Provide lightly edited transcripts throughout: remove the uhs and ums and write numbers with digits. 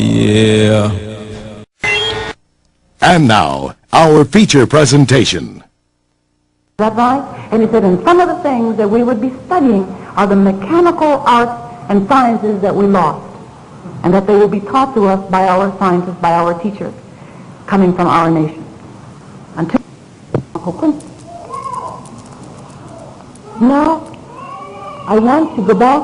Yeah. And now, our feature presentation. Is that right? And he said, and some of the things that we would be studying are the mechanical arts and sciences that we lost, and that they will be taught to us by our scientists, by our teachers, coming from our nation. Until now, I want to go back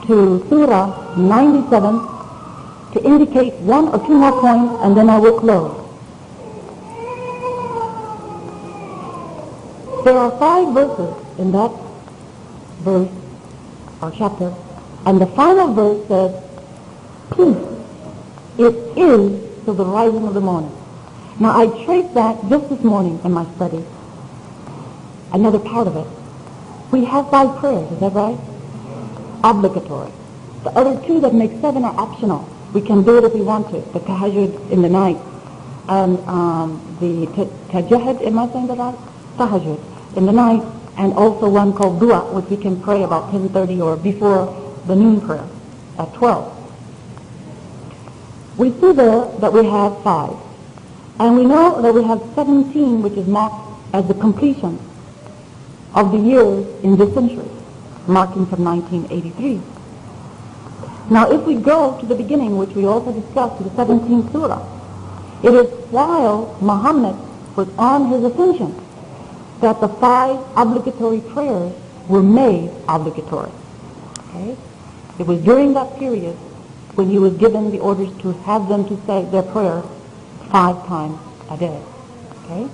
to Surah 97 to indicate one or two more points, and then I will close. There are 5 verses in that verse or chapter, and the final verse says, peace, it is till the rising of the morning. Now I traced that just this morning in my study, another part of it. We have 5 prayers, is that right? Obligatory. The other 2 that make 7 are optional. We can do it if we want to. The tahajjud in the night, and the tajahud, am I saying that right? Tahajjud in the night, and also one called dua, which we can pray about 10:30 or before the noon prayer at 12. We see there that we have 5. And we know that we have 17, which is marked as the completion of the years in this century, marking from 1983. Now, if we go to the beginning, which we also discussed, to the 17th surah, it is while Muhammad was on his ascension that the 5 obligatory prayers were made obligatory. Okay? It was during that period when he was given the orders to have them to say their prayer 5 times a day. Okay?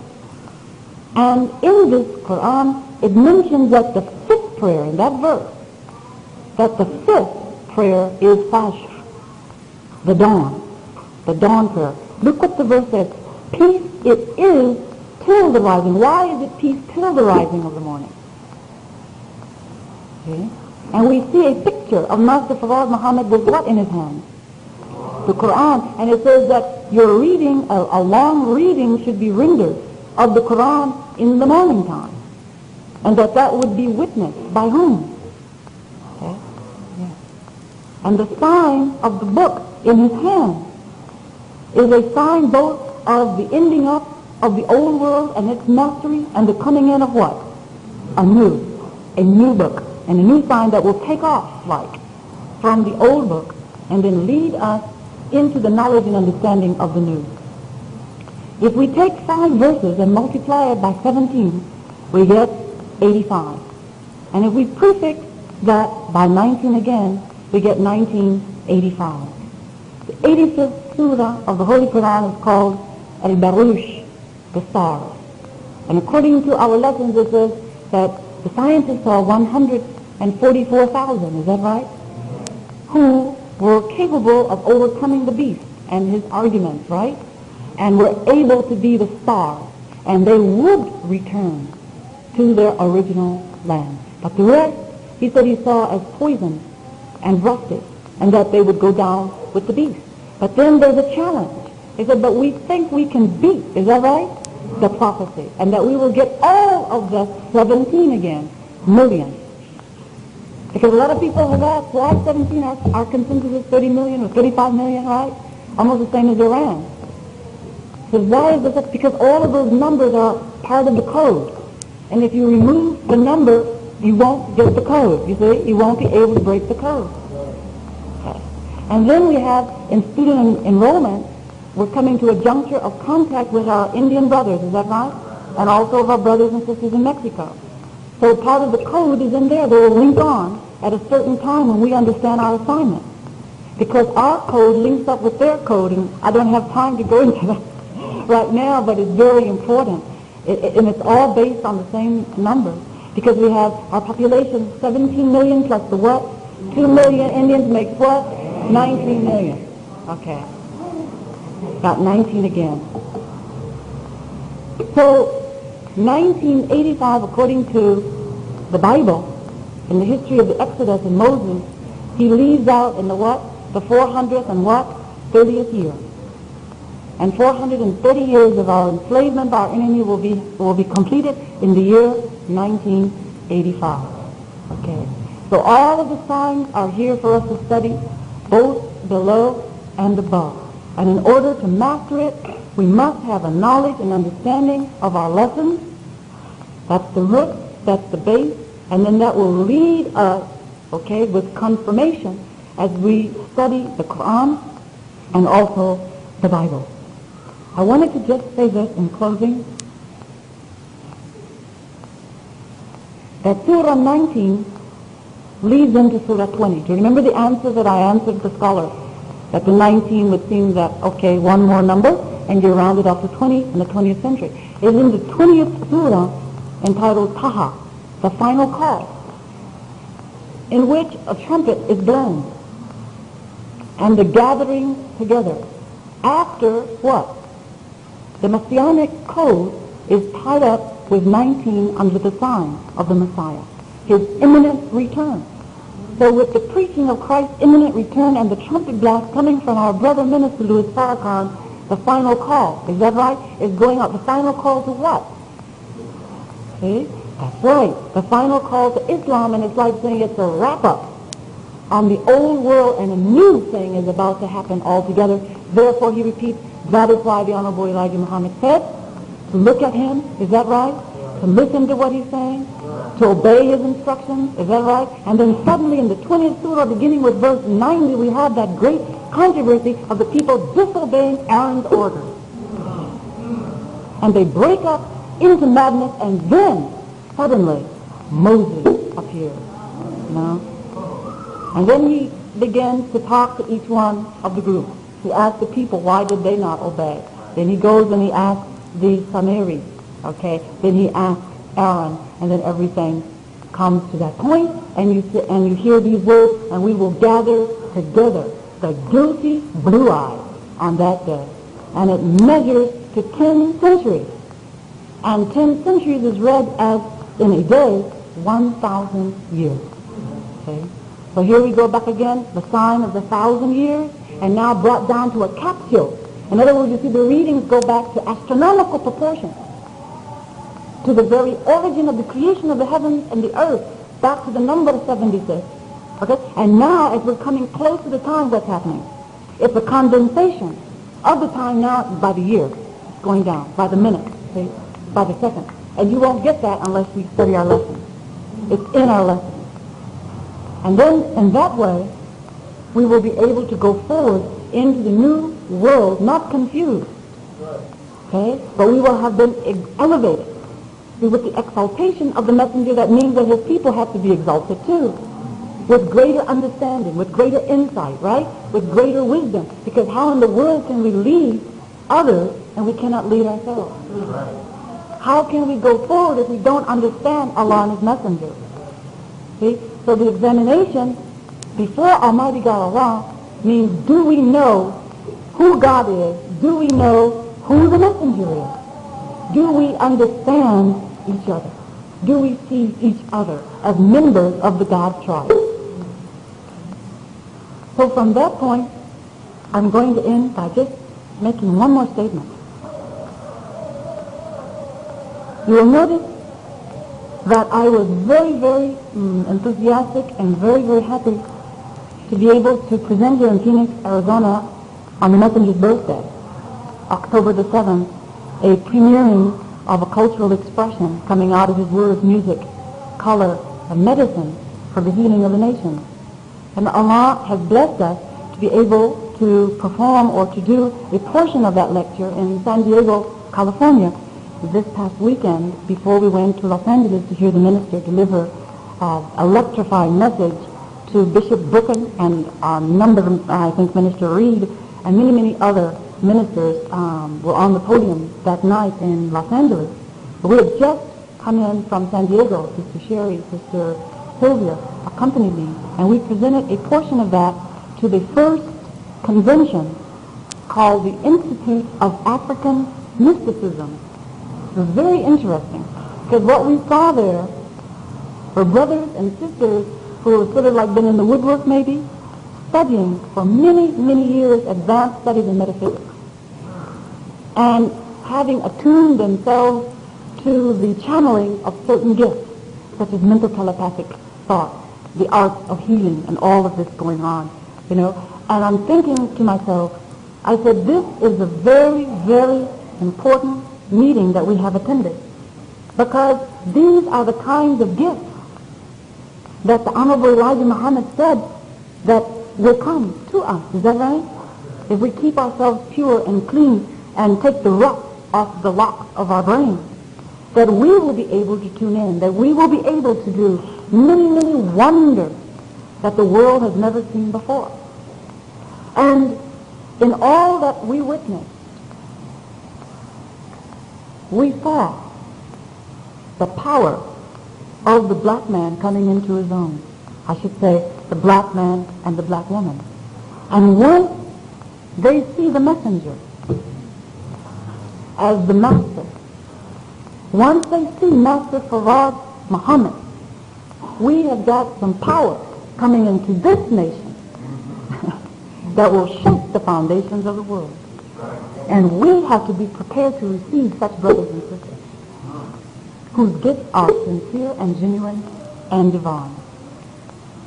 And in this Quran, it mentions that the 5th prayer, in that verse, that the 5th prayer is Fajr, the dawn prayer. Look what the verse says. Peace it is till the rising. Why is it peace till the rising of the morning? Okay? And we see a picture of Master Fawad Muhammad with what in his hand? The Quran. And it says that your reading, a long reading should be rendered of the Quran in the morning time. And that would be witnessed by whom? Okay? Yeah. And the sign of the book in his hand is a sign both of the ending up of the old world and its mastery and the coming in of what? A new book. And a new sign that will take off, like, from the old book and then lead us into the knowledge and understanding of the new. If we take 5 verses and multiply it by 17, we get 85. And if we prefix that by 19 again, we get 1985. The 85th surah of the Holy Quran is called Al-Barush, the stars. And according to our lessons, it says that the scientists saw 144,000, is that right? Who were capable of overcoming the beast and his arguments, right? And were able to be the stars. And they would return to their original land. But the rest, he said he saw as poison and rusted, and that they would go down with the beast. But then there's a challenge. He said, but we think we can beat, is that right? The prophecy. And that we will get all of the 17 again, million. Because a lot of people have asked, why 17? Our consensus is 30 million or 35 million, right? Almost the same as Iran. So why is this? Because all of those numbers are part of the code. And if you remove the number, you won't get the code. You see? You won't be able to break the code. Okay. And then we have, in student enrollment, we're coming to a juncture of contact with our Indian brothers, is that right? And also of our brothers and sisters in Mexico. So part of the code is in there. They will link on at a certain time when we understand our assignment. Because our code links up with their code, and I don't have time to go into that right now, but it's very important. And it's all based on the same numbers. Because we have our population, 17 million plus the what? 2 million Indians makes what? 19 million. Okay. Got 19 again. So 1985, according to the Bible, in the history of the Exodus and Moses, he leaves out in the what? The 400th and what? 30th year. And 430 years of our enslavement by our enemy will be completed in the year 1985. Okay. So all of the signs are here for us to study, both below and above. And in order to master it, we must have a knowledge and understanding of our lessons. That's the root, that's the base, and then that will lead us, okay, with confirmation as we study the Quran and also the Bible. I wanted to just say this in closing, that Surah 19 leads into Surah 20. Do you remember the answer that I answered the scholar? That the 19 would seem that, okay, one more number, and you round it up to 20 in the 20th century. It's in the 20th Surah entitled Taha, the final call, in which a trumpet is blown, and the gathering together. After what? The Messianic code is tied up with 19 under the sign of the Messiah, his imminent return. So with the preaching of Christ's imminent return and the trumpet blast coming from our brother minister Louis Farrakhan, the final call, is that right? Is going out. The final call to what? See? That's right. The final call to Islam, and it's like saying it's a wrap-up on the old world, and a new thing is about to happen altogether. Therefore, he repeats, that is why the Honorable Elijah Muhammad said, to look at him, is that right? To listen to what he's saying, to obey his instructions, is that right? And then suddenly in the 20th surah, beginning with verse 90, we have that great controversy of the people disobeying Aaron's orders. And they break up into madness, and then suddenly Moses appears, you know? And then he begins to talk to each one of the group. He asks the people, why did they not obey? Then he goes and he asks the Samaritans, okay? Then he asks Aaron, and then everything comes to that point, and you hear these words, and we will gather together the guilty blue eyes on that day. And it measures to 10 centuries. And 10 centuries is read as, in a day, 1,000 years. Okay? So here we go back again, the sign of the 1,000 years, and now brought down to a capsule. In other words, you see the readings go back to astronomical proportions, to the very origin of the creation of the heavens and the earth, back to the number 76. Okay? And now, as we're coming close to the time, what's happening? It's a condensation of the time now by the year. It's going down, by the minute, see? By the second. And you won't get that unless we study our lessons. It's in our lessons. And then, in that way, we will be able to go forward into the new world, not confused. Okay? But we will have been elevated. See, with the exaltation of the messenger, that means that his people have to be exalted too. With greater understanding, with greater insight, right? With greater wisdom. Because how in the world can we lead others and we cannot lead ourselves? How can we go forward if we don't understand Allah and his messenger? See? So the examination before Almighty God Allah means, do we know who God is? Do we know who the messenger is? Do we understand each other? Do we see each other as members of the God tribe? So from that point, I'm going to end by just making one more statement. You will notice that I was very, very enthusiastic and very, very happy to be able to present here in Phoenix, Arizona on the Messenger's birthday, October the 7th, a premiering of a cultural expression coming out of his words, music, color, and medicine for the healing of the nations. And Allah has blessed us to be able to perform or to do a portion of that lecture in San Diego, California, this past weekend before we went to Los Angeles to hear the minister deliver an electrifying message to Bishop Booker and a number of, I think, Minister Reed and many, many other ministers were on the podium that night in Los Angeles. But we had just come in from San Diego. Sister Sherry, Sister Sylvia accompanied me, and we presented a portion of that to the first convention called the Institute of African Mysticism. It was very interesting, because what we saw there were brothers and sisters who had sort of like been in the woodwork maybe, studying for many, many years advanced studies in metaphysics, and having attuned themselves to the channeling of certain gifts, such as mental telepathic thought, the art of healing, and all of this going on, you know. And I'm thinking to myself, I said, this is a very, very important meeting that we have attended, because these are the kinds of gifts that the Honorable Elijah Muhammad said that will come to us. Is that right? If we keep ourselves pure and clean and take the rust off the locks of our brains, that we will be able to tune in, that we will be able to do many, many wonders that the world has never seen before. And in all that we witnessed, we saw the power of the black man coming into his own. I should say the black man and the black woman. And once they see the messenger as the master, once they see Master Farad Muhammad, we have got some power coming into this nation that will shake the foundations of the world. And we have to be prepared to receive such brothers and sisters whose gifts are sincere and genuine and divine.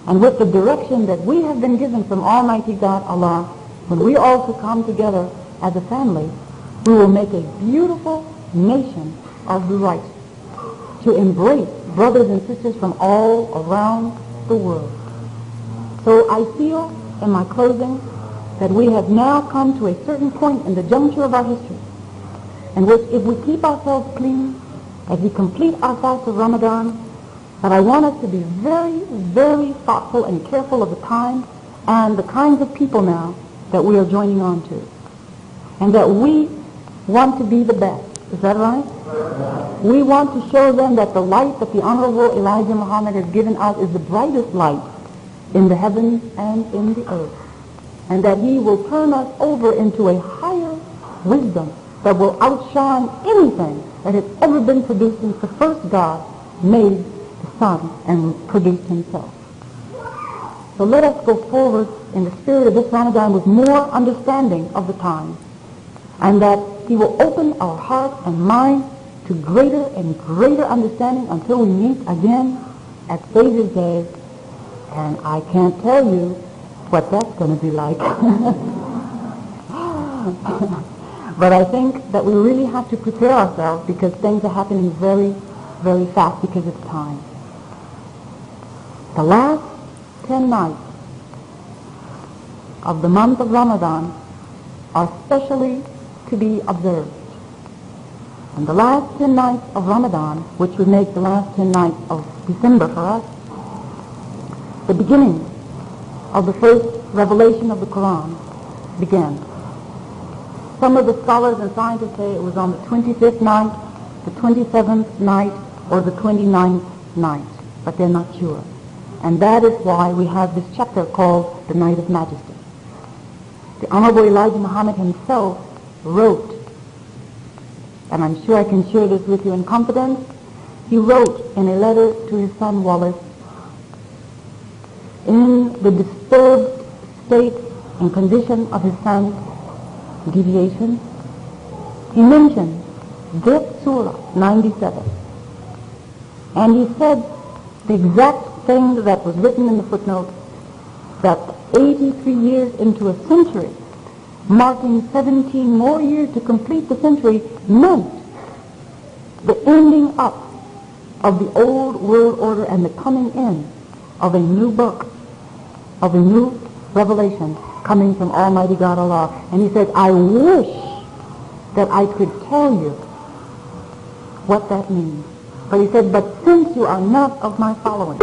And with the direction that we have been given from Almighty God Allah, when we also come together as a family, we will make a beautiful nation of the righteous to embrace brothers and sisters from all around the world. So I feel in my closing that we have now come to a certain point in the juncture of our history in which, if we keep ourselves clean, as we complete our fast of Ramadan, that I want us to be very, very thoughtful and careful of the time and the kinds of people now that we are joining on to. And that we want to be the best. Is that right? We want to show them that the light that the Honorable Elijah Muhammad has given us is the brightest light in the heavens and in the earth. And that he will turn us over into a higher wisdom that will outshine anything that has ever been produced since the first God made the sun and produced himself. So let us go forward in the spirit of this Ramadan with more understanding of the times, and that he will open our heart and mind to greater and greater understanding until we meet again at Savior's Day. And I can't tell you what that's going to be like. But I think that we really have to prepare ourselves, because things are happening very, very fast because it's time. The last 10 nights of the month of Ramadan are specially to be observed. And the last 10 nights of Ramadan, which would make the last 10 nights of December for us, the beginning of the first revelation of the Quran began. Some of the scholars and scientists say it was on the 25th night, the 27th night, or the 29th night, but they're not sure. And that is why we have this chapter called the Night of Majesty. The Honorable Elijah Muhammad himself wrote, and I'm sure I can share this with you in confidence, he wrote in a letter to his son Wallace, in the disturbed state and condition of his son's deviation, he mentioned this surah 97, and he said the exact thing that was written in the footnote, that 83 years into a century, marking 17 more years to complete the century, meant the ending up of the old world order and the coming in of a new book, of a new revelation coming from Almighty God Allah. And he said, I wish that I could tell you what that means. But he said, but since you are not of my following,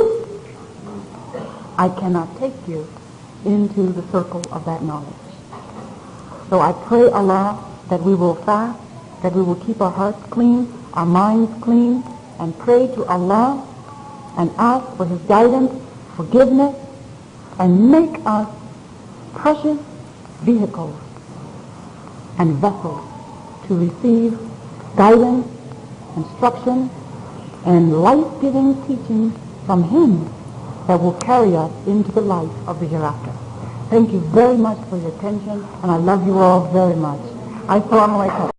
I cannot take you into the circle of that knowledge. So I pray Allah that we will fast, that we will keep our hearts clean, our minds clean, and pray to Allah and ask for his guidance, forgiveness, and make us precious vehicles and vessels to receive guidance, instruction, and life-giving teaching from him that will carry us into the life of the hereafter. Thank you very much for your attention, and I love you all very much. Assalamu alaikum.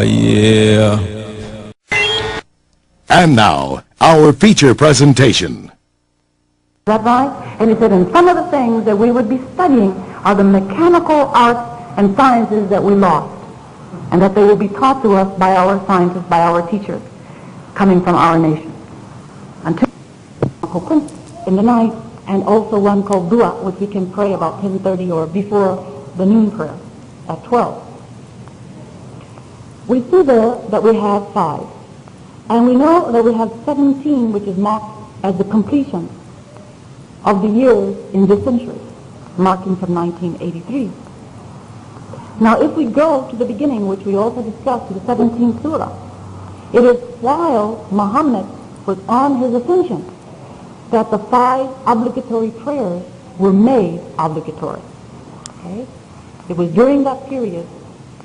Yeah. And now, our feature presentation. that right? And he said, and some of the things that we would be studying are the mechanical arts and sciences that we lost, and that they will be taught to us by our scientists, by our teachers, coming from our nation. Until in the night, and also one called dua, which we can pray about 10:30 or before the noon prayer at 12. We see there that we have 5. And we know that we have 17, which is marked as the completion of the years in this century, marking from 1983. Now, if we go to the beginning, which we also discussed, to the 17th surah, it is while Muhammad was on his ascension that the 5 obligatory prayers were made obligatory. Okay? It was during that period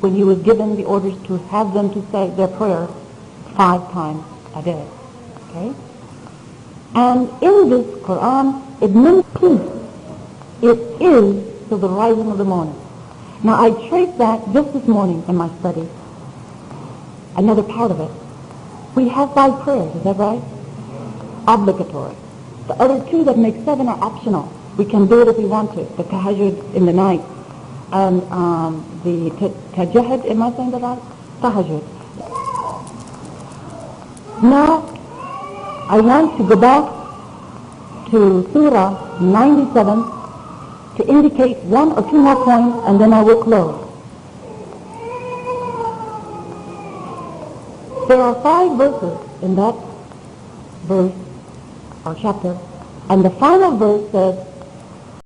when he was given the orders to have them to say their prayer 5 times a day. Okay? And in this Quran, it means peace. It is till the rising of the morning. Now, I traced that just this morning in my study. Another part of it. We have 5 prayers, is that right? Obligatory. The other 2 that make 7 are optional. We can do it if we want to. The tahajjud in the night. And the tajahud, am I saying that right? Tahajjud. Now, I want to go back to Surah 97 to indicate 1 or 2 more points, and then I will close. There are 5 verses in that verse or chapter, and the final verse says,